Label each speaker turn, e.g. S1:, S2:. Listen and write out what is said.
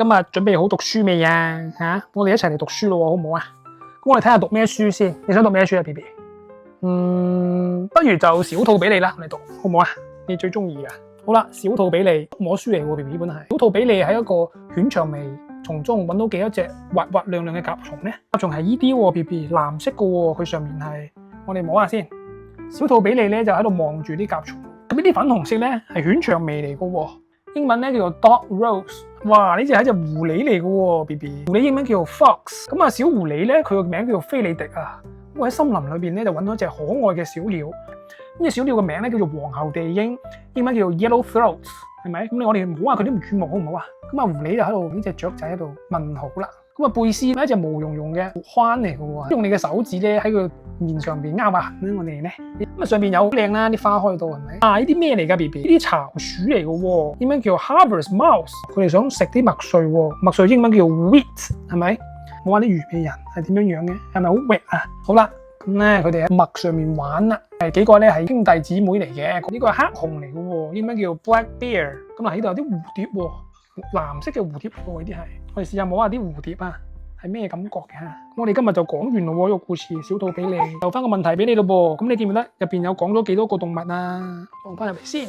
S1: 今日準備好讀書未啊？我哋一齊嚟讀書咯，好唔好啊？咁我哋睇下讀咩書先。你想讀咩書啊 ，BB？ 不如就小兔比利啦，我哋讀好唔好啊？你最中意㗎。好啦，小兔比利捉摸書嚟喎 ，BB 本係。小兔比利喺一個犬長尾叢中揾到幾多隻滑滑亮亮嘅甲蟲咧？甲蟲係依啲喎 ，BB 藍色嘅喎，佢上面係我哋摸下先。小兔比利咧就喺度望住啲甲蟲。咁呢啲粉紅色咧係犬長尾嚟嘅喎，英文咧叫做 dog rose。哇！呢隻係隻狐狸嚟嘅喎 ，BB。狐狸英文叫做 fox。咁啊，小狐狸咧佢個名叫做菲利迪啊。咁喺森林裏邊咧就揾到一隻可愛嘅小鳥。呢隻小鳥嘅名咧叫做皇后地鷹，英文叫做 yellow throat， 係咪？咁我哋唔好話佢啲唔注目好唔好啊？咁啊，狐狸就喺度呢隻雀仔喺度問好啦。咁啊，貝斯係一隻毛茸茸嘅獾嚟嘅喎，用你嘅手指咧喺佢面上邊勾下痕咧，我哋咧咁啊上邊有好靚啦，啲花開到係咪？啊，呢啲咩嚟㗎 ，BB？ 呢啲巢鼠嚟嘅喎，英文叫 harvest mouse。佢哋想食啲麥穗喎，麥穗英文叫 wheat， 係咪？我話啲魚皮人係點樣樣嘅？係咪好 wet 啊？好啦，咁咧佢哋喺麥上面玩啦。幾個咧係兄弟姊妹嚟嘅，呢個係黑熊嚟嘅喎，英文叫 black bear。咁嗱，呢度有啲蝴蝶喎，藍色嘅蝴蝶喎，呢啲係。我哋試下摸下啲蝴蝶啊，係咩感覺嘅嚇？我哋今日就講完咯喎，呢個故事小兔比利。留翻個問題俾你咯噃，咁你記唔記得入邊有講咗幾多個動物啊？放翻入嚟先。